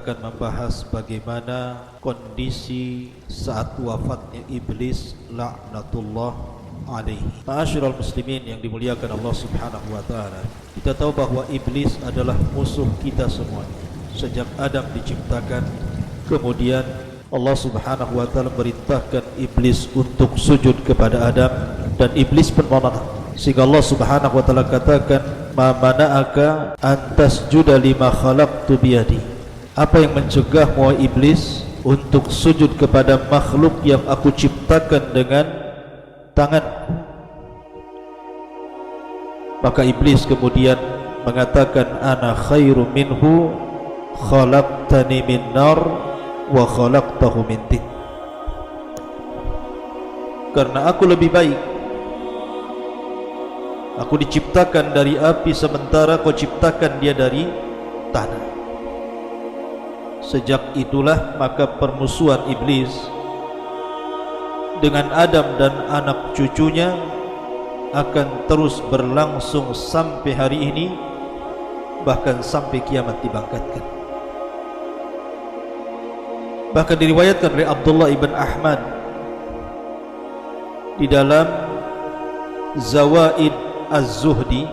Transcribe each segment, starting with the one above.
akan membahas bagaimana kondisi saat wafatnya iblis laknatullah alaihi. Ma'asyiral muslimin yang dimuliakan Allah Subhanahu wa taala, kita tahu bahwa iblis adalah musuh kita semuanya. Sejak Adam diciptakan, kemudian Allah Subhanahu wa taala merintahkan iblis untuk sujud kepada Adam, dan iblis pun menolak. Sehingga Allah Subhanahu wa taala katakan, "Ma mana'aka an tasjuda lima khalaqtu biyadi." Apa yang mencegahmu wahai iblis untuk sujud kepada makhluk yang aku ciptakan dengan tanganku? Maka iblis kemudian mengatakan, "Ana khairu minhu, khalaqtani min nar wa khalaqtahu min tin." Karena aku lebih baik, aku diciptakan dari api sementara kau ciptakan dia dari tanah. Sejak itulah maka permusuhan iblis dengan Adam dan anak cucunya akan terus berlangsung sampai hari ini, bahkan sampai kiamat dibangkitkan. Bahkan diriwayatkan oleh Abdullah ibn Ahmad di dalam Zawaid Az-Zuhdi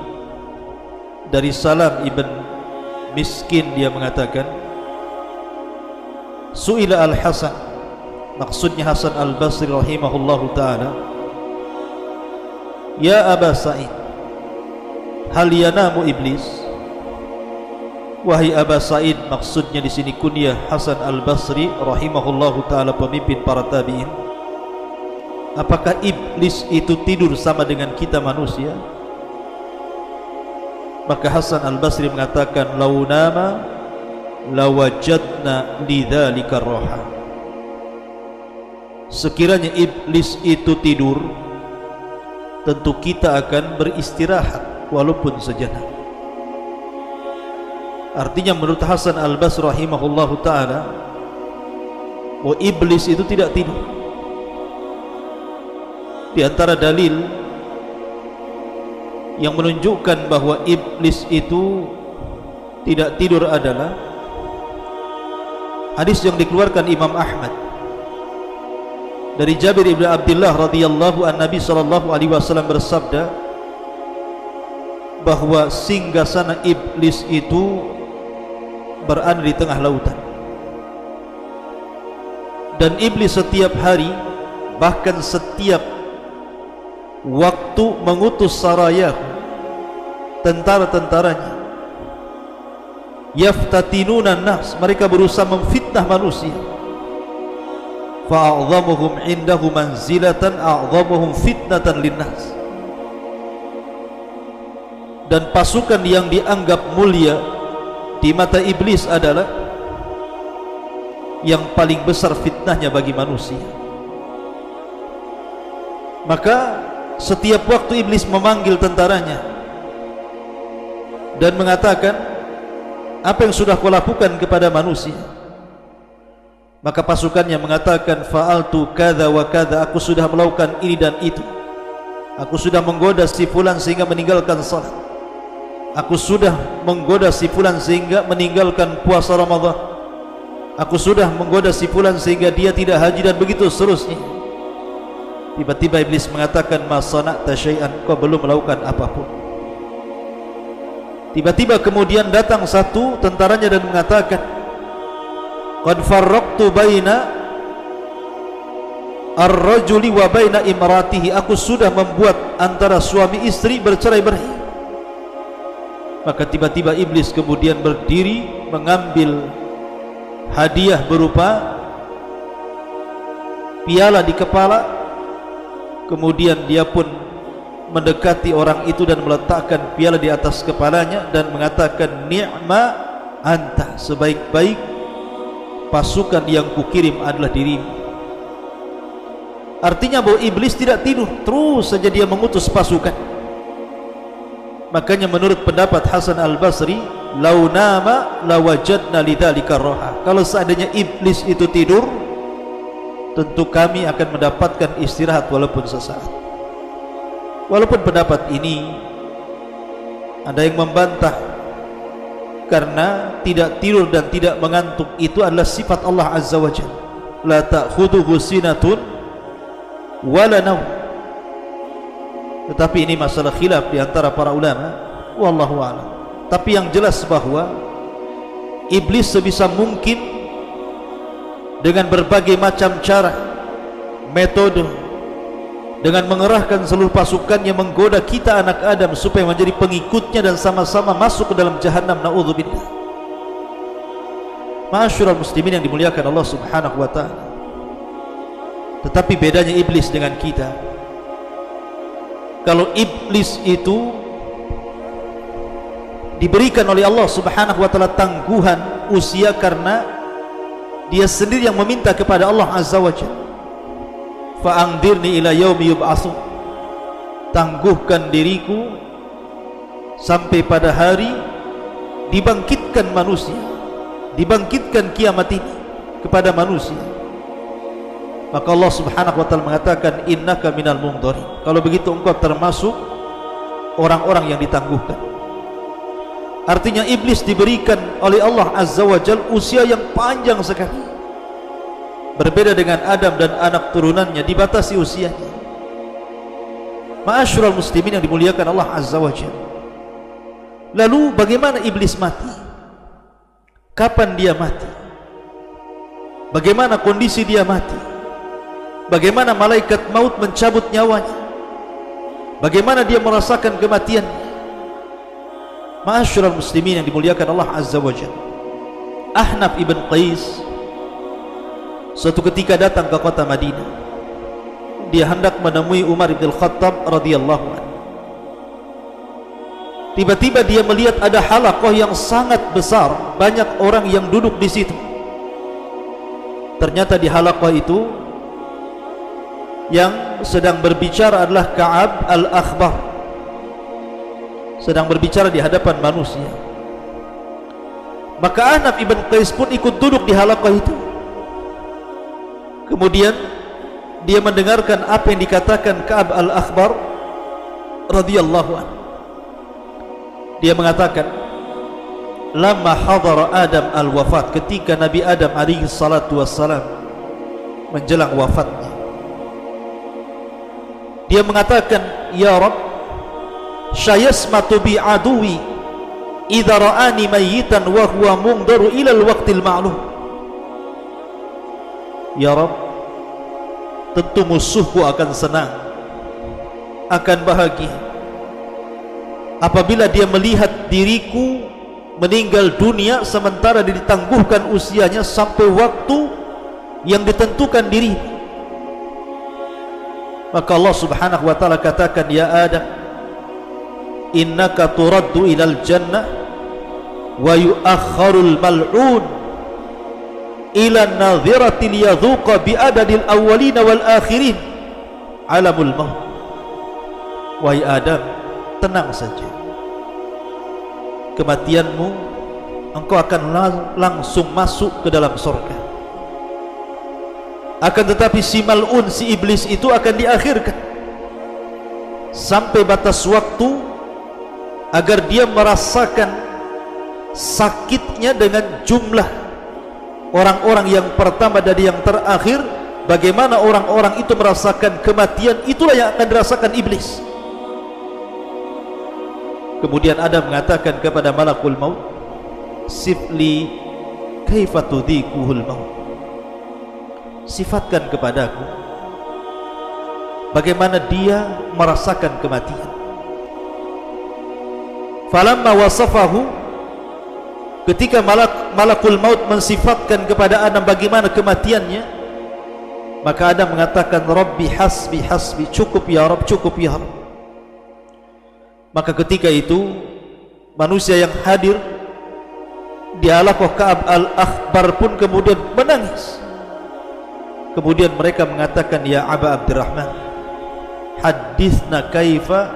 dari Salam ibn Miskin, dia mengatakan, Su'ila al-Hasan, maksudnya Hasan al-Basri rahimahullahu ta'ala, "Ya Aba Sa'id, hal yanamu iblis?" Wahai Aba Sa'id, maksudnya di sini kunyah Hasan al-Basri rahimahullahu ta'ala, pemimpin para tabi'in, apakah iblis itu tidur sama dengan kita manusia? Maka Hasan al-Basri mengatakan, "Lau nama lawajadna lidzalika roha." Sekiranya iblis itu tidur, tentu kita akan beristirahat walaupun sejenak. Artinya menurut Hasan al-Basri rahimahullahu ta'ala, bahwa iblis itu tidak tidur. Di antara dalil yang menunjukkan bahwa iblis itu tidak tidur adalah hadis yang dikeluarkan Imam Ahmad dari Jabir ibn Abdullah radhiyallahu an, Nabi sallallahu alaihi wasallam bersabda bahwa singgasana iblis itu berada di tengah lautan, dan iblis setiap hari, bahkan setiap waktu, mengutus sarayah, tentara-tentaranya, yaftatinuna nas, mereka berusaha memfitnah manusia, fa'a'zamuhum indahu manzilatan a'zamuhum fitnatan linnas, dan pasukan yang dianggap mulia di mata iblis adalah yang paling besar fitnahnya bagi manusia. Maka setiap waktu iblis memanggil tentaranya dan mengatakan, "Apa yang sudah kau lakukan kepada manusia?" Maka pasukannya mengatakan, "Fa'altu kadza wa kadza," aku sudah melakukan ini dan itu. Aku sudah menggoda si fulan sehingga meninggalkan salat. Aku sudah menggoda si fulan sehingga meninggalkan puasa Ramadan. Aku sudah menggoda si fulan sehingga dia tidak haji, dan begitu seterusnya. Tiba-tiba iblis mengatakan, "Ma sana'ta syai'an," kau belum melakukan apapun. Tiba-tiba kemudian datang satu tentaranya dan mengatakan, "Qad farraqtu baina ar-rajuli wa baina imratihi," aku sudah membuat antara suami istri bercerai-berai. Maka tiba-tiba iblis kemudian berdiri, mengambil hadiah berupa piala di kepala, kemudian dia pun mendekati orang itu dan meletakkan piala di atas kepalanya dan mengatakan, "Ni'ma anta," sebaik-baik pasukan yang kukirim adalah dirimu. Artinya bahwa iblis tidak tidur, terus saja dia mengutus pasukan. Makanya menurut pendapat Hasan al-Basri, "Lau nama lawajadna lidzalika roha." Kalau seandainya iblis itu tidur, tentu kami akan mendapatkan istirahat walaupun sesaat. Walaupun pendapat ini ada yang membantah karena tidak tidur dan tidak mengantuk itu adalah sifat Allah Azza wa Jalla. La ta'khudhuhu sinatun wala naum. Tetapi ini masalah khilaf di antara para ulama, wallahu a'lam. Tapi yang jelas bahwa iblis sebisa mungkin dengan berbagai macam cara, metode, dengan mengerahkan seluruh pasukannya menggoda kita anak Adam supaya menjadi pengikutnya dan sama-sama masuk ke dalam jahanam, na'udzubillah. Ma'asyiral muslimin yang dimuliakan Allah Subhanahu wa ta'ala. Tetapi bedanya iblis dengan kita, kalau iblis itu diberikan oleh Allah Subhanahu wa ta'ala tangguhan usia karena dia sendiri yang meminta kepada Allah Azza wa Jalla, fa'angdirni ila yaumi yub'atsun, tangguhkan diriku sampai pada hari dibangkitkan manusia, dibangkitkan kiamat ini kepada manusia. Maka Allah Subhanahu wa ta'ala mengatakan, innaka minal mundharin, kalau begitu engkau termasuk orang-orang yang ditangguhkan. Artinya iblis diberikan oleh Allah Azza wa Jalla usia yang panjang sekali. Berbeda dengan Adam dan anak turunannya, dibatasi usianya. Ma'asyiral muslimin yang dimuliakan Allah Azza wa Jalla. Lalu bagaimana iblis mati? Kapan dia mati? Bagaimana kondisi dia mati? Bagaimana malaikat maut mencabut nyawanya? Bagaimana dia merasakan kematiannya? Ma'asyiral muslimin yang dimuliakan Allah Azza wa Jalla. Ahnaf ibn Qais suatu ketika datang ke kota Madinah. Dia hendak menemui Umar bin Khattab radhiyallahu anhu. Tiba-tiba dia melihat ada halaqah yang sangat besar, banyak orang yang duduk di situ. Ternyata di halaqah itu yang sedang berbicara adalah Ka'ab al-Akhbar, sedang berbicara di hadapan manusia. Maka Ahnaf ibn Qais pun ikut duduk di halaqah itu. Kemudian dia mendengarkan apa yang dikatakan Ka'ab al-Akhbar radhiyallahu anhu. Dia mengatakan, lamma hadara Adam al-wafat, ketika Nabi Adam alaihi salatu wassalam menjelang wafatnya, dia mengatakan, ya Rabb, syayasmatu bi aduwi idza ra'ani mayyitan wa huwa mungdaru ila al-waqtil ma'lum. Ya Rabb, tentu musuhku akan senang, akan bahagia apabila dia melihat diriku meninggal dunia sementara ditangguhkan usianya sampai waktu yang ditentukan diri. Maka Allah Subhanahu wa ta'ala katakan, ya Adam, innaka turaddu ilal jannah wa yu'akharul mal'un ila nadhirati liyadhuqa bi'adadil awwalina wal akhirin alamul maut. Wahai Adam, tenang saja, kematianmu engkau akan langsung masuk ke dalam surga. Akan tetapi si mal'un, si iblis itu akan diakhirkan sampai batas waktu agar dia merasakan sakitnya dengan jumlah orang-orang yang pertama dan yang terakhir. Bagaimana orang-orang itu merasakan kematian, itulah yang akan dirasakan iblis. Kemudian Adam mengatakan kepada malakul maut, sifli kaifa tudhikuhul maut, sifatkan kepadaku bagaimana dia merasakan kematian. Falamma wasafahu, ketika malakul maut mensifatkan kepada Adam bagaimana kematiannya, maka Adam mengatakan, Rabbi hasbi hasbi, cukup ya Rabb, cukup ya Rabb. Maka ketika itu manusia yang hadir di halaqah Ka'ab al-Akhbar pun kemudian menangis. Kemudian mereka mengatakan, ya Aba Abdurrahman, hadithna kaifa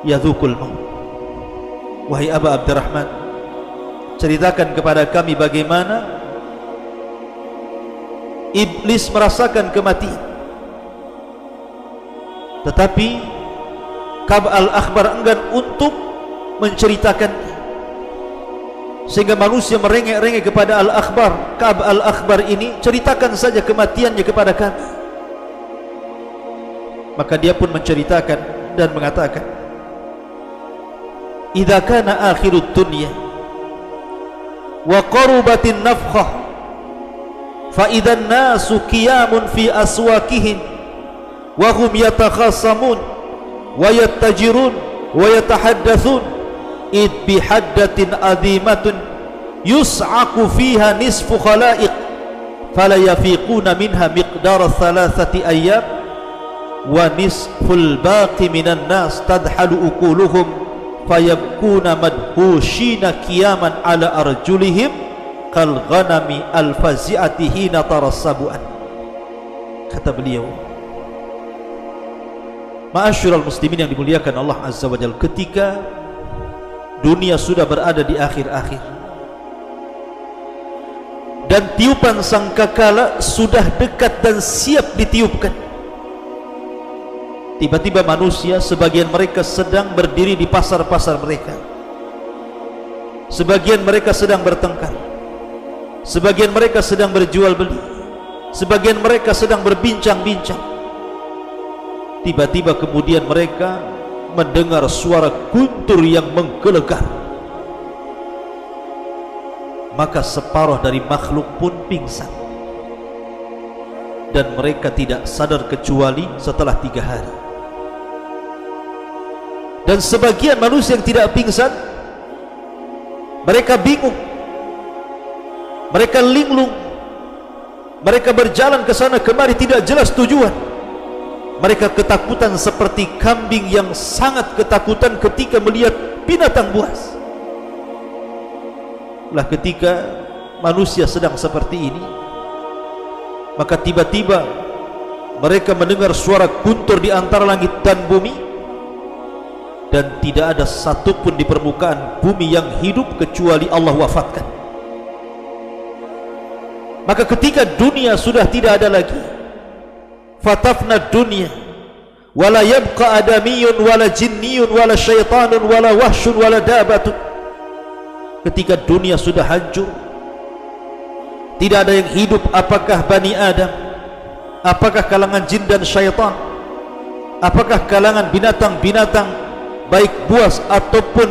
yadhukul maut. Wahai Aba Abdurrahman, ceritakan kepada kami bagaimana iblis merasakan kematian. Tetapi Ka'ab al-Akhbar enggan untuk menceritakannya. sehingga manusia merengek-rengek kepada Al-Akhbar. Ka'ab Al-Akhbar ini, ceritakan saja kematiannya kepada kami. Maka dia pun menceritakan dan mengatakan, idza kana akhirud dunya wa qarubatin nafkhah fa idzan nasu qiyamun fi aswaqihim wa hum yatakhasamun wa yattajirun wa yatahaddatsun id bihaddatin azimatun yus'aqu fiha nisfu khalaiq fala yafiquna minha miqdara thalathati ayyam wa nisful baqi minan nas tadhalu uquluhum fayabkuna madhushina qiyaman ala arjulihim kal ghanami al fazi'ati hina tarassabuan. Kata beliau, ma'asyiral muslimin yang dimuliakan Allah Azza wa Jalla, ketika dunia sudah berada di akhir-akhir dan tiupan sangkakala sudah dekat dan siap ditiupkan, tiba-tiba manusia, sebagian mereka sedang berdiri di pasar-pasar mereka, sebagian mereka sedang bertengkar, sebagian mereka sedang berjual beli, sebagian mereka sedang berbincang-bincang. Tiba-tiba kemudian mereka mendengar suara guntur yang menggelegar. Maka separuh dari makhluk pun pingsan, dan mereka tidak sadar kecuali setelah 3 hari. Dan sebagian manusia yang tidak pingsan, mereka bingung, mereka linglung, mereka berjalan ke sana kemari tidak jelas tujuan. Mereka ketakutan seperti kambing yang sangat ketakutan ketika melihat binatang buas. Lah ketika manusia sedang seperti ini, maka tiba-tiba mereka mendengar suara guntur di antara langit dan bumi, dan tidak ada satupun di permukaan bumi yang hidup kecuali Allah wafatkan. Maka ketika dunia sudah tidak ada lagi, fatafna dunya wala yabqa adamiyun wala jinniyun wala syaitanun wala wahsyun wala dabatun. Ketika dunia sudah hancur, tidak ada yang hidup, apakah Bani Adam, apakah kalangan jin dan syaitan, apakah kalangan binatang-binatang baik buas ataupun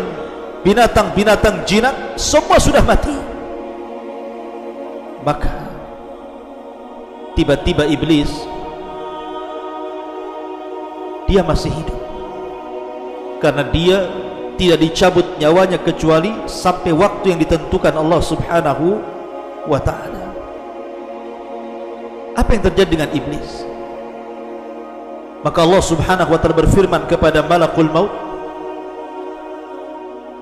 binatang-binatang jinak, semua sudah mati. Maka tiba-tiba iblis, dia masih hidup, karena dia tidak dicabut nyawanya kecuali sampai waktu yang ditentukan Allah Subhanahu wa ta'ala. Apa yang terjadi dengan iblis? Maka Allah Subhanahu wa ta'ala berfirman kepada malakul maut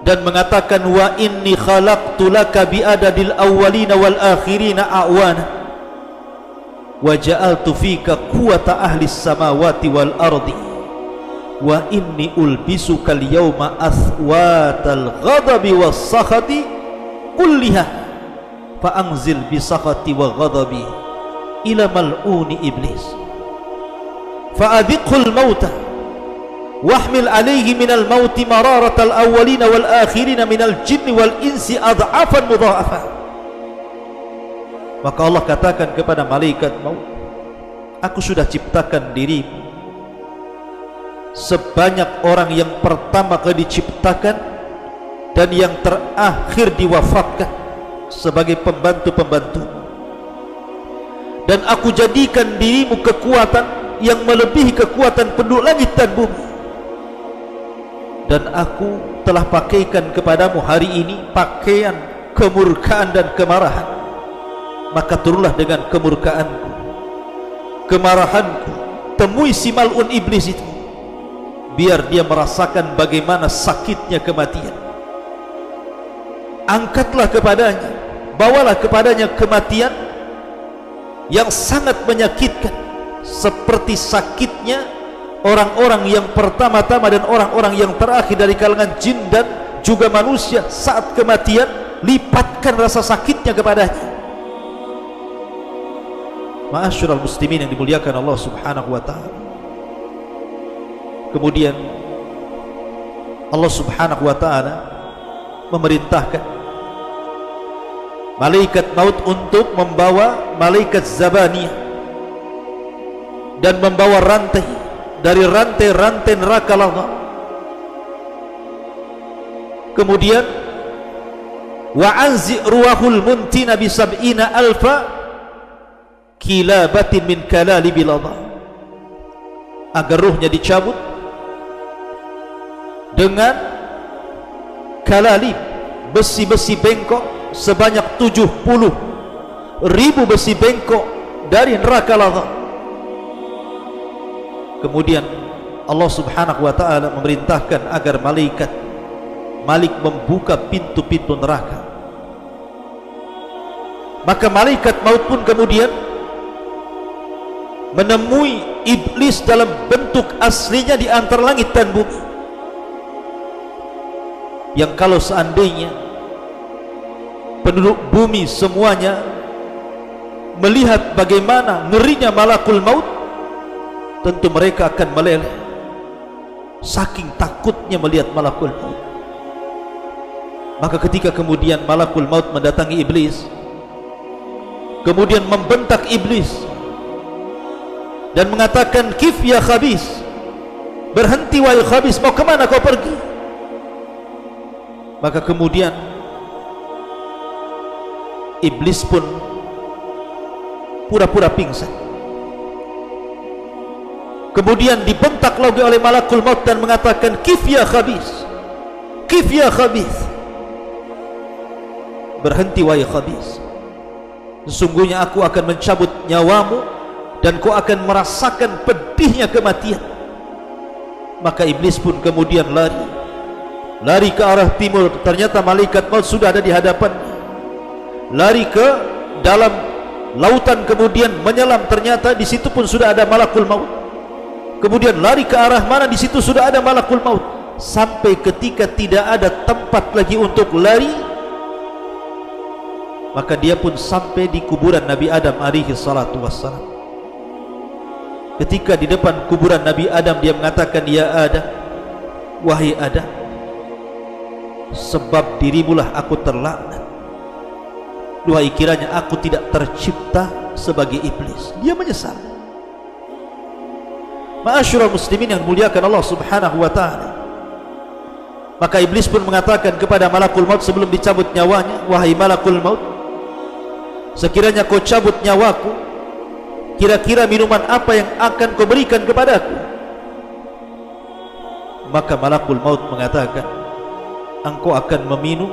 dan mengatakan, wa inni khalaqtu laka bi'adadil awwalina wal akhirina a'wana wa ja'altu fika quwwata ahlis samawati wal ardi wa inni ulbisuka al-yawma athwatal ghadabi was sakhati kulliha fa anzil bi sakhati wa ghadabi ila mal'uni iblis fa adhiqul mauta wahmil alayhi minal mauti mararatal awwalina wal akhirina minal jinni wal insi adhafan mudha'afa. Maka Allah katakan kepada malaikat maut, aku sudah ciptakan dirimu sebanyak orang yang pertama kali diciptakan dan yang terakhir diwafatkan sebagai pembantu-pembantu, dan aku jadikan dirimu kekuatan yang melebihi kekuatan penduduk langit dan bumi, dan aku telah pakaikan kepadamu hari ini pakaian kemurkaan dan kemarahan. Maka turunlah dengan kemurkaanku, kemarahanku, temui si mal'un iblis itu, biar dia merasakan bagaimana sakitnya kematian. Angkatlah kepadanya, bawalah kepadanya kematian yang sangat menyakitkan, seperti sakitnya orang-orang yang pertama-tama dan orang-orang yang terakhir dari kalangan jin dan juga manusia saat kematian. Lipatkan rasa sakitnya kepadanya. Ma'asyiral muslimin yang dimuliakan Allah Subhanahu wa ta'ala. Kemudian Allah Subhanahu wa ta'ala memerintahkan malaikat maut untuk membawa malaikat Zabaniyah dan membawa rantai dari rantai-rantai neraka lava. Kemudian wa anzi ruahul muntina bi sab'ina alfa kilabatin min kalalibil lava, agar ruhnya dicabut dengan kalalib, besi-besi bengkok sebanyak 70.000 besi bengkok dari neraka lava. Kemudian Allah subhanahu wa ta'ala memerintahkan agar Malik membuka pintu-pintu neraka. Maka malaikat maut pun kemudian menemui iblis dalam bentuk aslinya di antara langit dan bumi, yang kalau seandainya penduduk bumi semuanya melihat bagaimana ngerinya malakul maut, tentu mereka akan meleleh saking takutnya melihat malakul maut. Maka ketika kemudian malakul maut mendatangi iblis, kemudian membentak iblis dan mengatakan, kif ya khabis, berhenti wahai khabis, mau kemana kau pergi? Maka kemudian iblis pun pura-pura pingsan. Kemudian dibentak lagi oleh malakul maut dan mengatakan, kif ya khabis, kif ya khabis, berhenti wahai khabis, sesungguhnya aku akan mencabut nyawamu dan kau akan merasakan pedihnya kematian. Maka iblis pun kemudian lari ke arah timur. Ternyata malaikat maut sudah ada di hadapannya. Lari ke dalam lautan, kemudian menyelam, ternyata di situ pun sudah ada malakul maut. Kemudian lari ke arah mana, di situ sudah ada malakul maut. Sampai ketika tidak ada tempat lagi untuk lari, maka dia pun sampai di kuburan Nabi Adam alaihi salatu wassalam. Ketika di depan kuburan Nabi Adam, dia mengatakan, ya Adam, wahai Adam, sebab dirimulah aku terlaknat. Duhai kiranya aku tidak tercipta sebagai iblis. Dia menyesal. Ma'asyiral muslimin yang muliakan Allah subhanahu wa ta'ala. Maka iblis pun mengatakan kepada malakul maut sebelum dicabut nyawanya, wahai malakul maut, sekiranya kau cabut nyawaku, kira-kira minuman apa yang akan kau berikan kepadaku? Maka malakul maut mengatakan, engkau akan meminum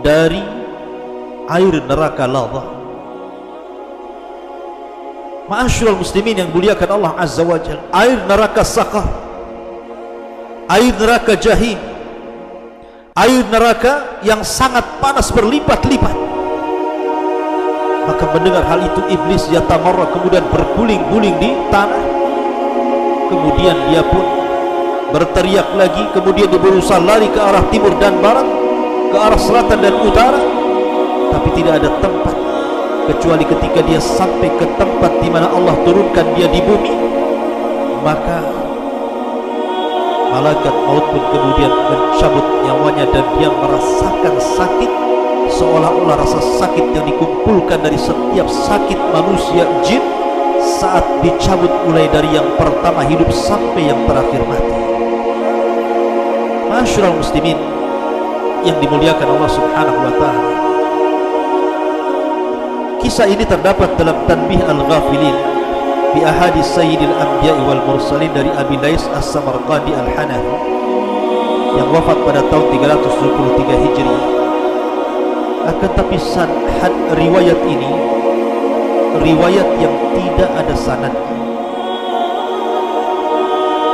dari air neraka lava. Ma'asyiral muslimin yang muliakan Allah azza wa jalla, air neraka Saqar, air neraka Jahim, air neraka yang sangat panas berlipat-lipat. Maka mendengar hal itu iblis yatamarra, kemudian berguling-guling di tanah. Kemudian dia pun berteriak lagi, kemudian dia berusaha lari ke arah timur dan barat, ke arah selatan dan utara, tapi tidak ada tempat, kecuali ketika dia sampai ke tempat di mana Allah turunkan dia di bumi. Maka malaikat maut pun kemudian mencabut nyawanya dan dia merasakan sakit, seolah-olah rasa sakit yang dikumpulkan dari setiap sakit manusia jin saat dicabut, mulai dari yang pertama hidup sampai yang terakhir mati. Ma'asyiral muslimin yang dimuliakan Allah subhanahu wa ta'ala, kisah ini terdapat dalam Tanbih al-Ghafilin bi ahadits sayyidil anbiya'i wal mursalin dari Abi Lais as-Samarqandi al-Hanafi yang wafat pada tahun 373 Hijriah. Akan tapi sanad riwayat ini riwayat yang tidak ada sanad,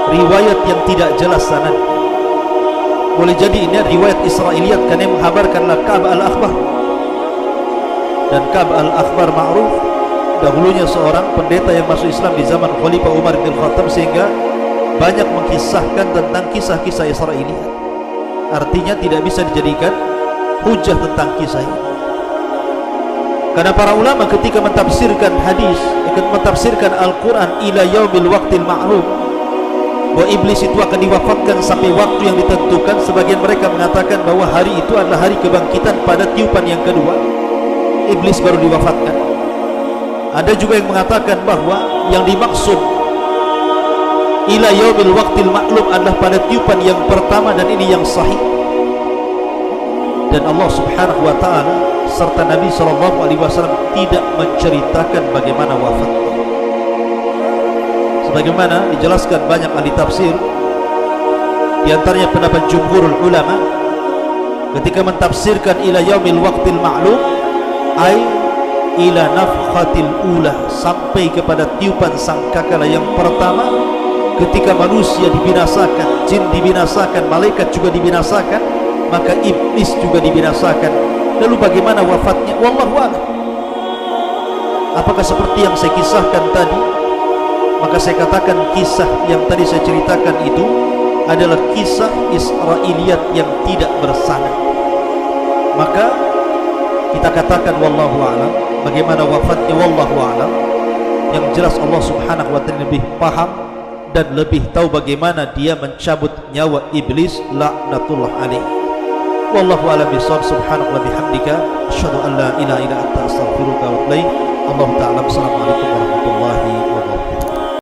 riwayat yang tidak jelas sanad. Boleh jadi ini riwayat Israiliyat karena yang menghabarkanlah Ka'b al-Akhbar, dan Ka'b al-Akhbar ma'ruf dahulunya seorang pendeta yang masuk Islam di zaman Khalifah Umar bin Khattab, sehingga banyak mengkisahkan tentang kisah-kisah Israiliyat. Artinya tidak bisa dijadikan hujah tentang kisah ini, karena para ulama ketika mentafsirkan hadis, mentafsirkan Al-Quran ila yaumil waqtil ma'lum, bahwa iblis itu akan diwafatkan sampai waktu yang ditentukan. Sebagian mereka mengatakan bahwa hari itu adalah hari kebangkitan pada tiupan yang kedua, iblis baru diwafatkan. Ada juga yang mengatakan bahwa yang dimaksud ila yaumil waqtil ma'lum adalah pada tiupan yang pertama, dan ini yang sahih. Dan Allah Subhanahu wa taala serta Nabi SAW tidak menceritakan bagaimana wafatnya. Sebagaimana dijelaskan banyak ahli tafsir, di antaranya pendapat jumhurul ulama ketika mentafsirkan ila yaumil waqtil ma'lum ay ila nafkhatil ula, sampai kepada tiupan sangkakala yang pertama, ketika manusia dibinasakan, jin dibinasakan, malaikat juga dibinasakan, maka iblis juga dibinasakan. Lalu bagaimana wafatnya? Wallahu a'lam. Apakah seperti yang saya kisahkan tadi? Maka saya katakan kisah yang tadi saya ceritakan itu adalah kisah Israiliyat yang tidak bersanad. Maka kita katakan wallahu a'lam bagaimana wafatnya, wallahu a'lam. Yang jelas Allah Subhanahu wa taala lebih paham dan lebih tahu bagaimana dia mencabut nyawa iblis laknatullah alaih. Wallahu a'lam bishawab. Subhanaka wa bihamdika asyhadu an la ilaha illa anta astaghfiruka wa atubu ilaik. Allahu ta'ala. Assalamualaikum warahmatullahi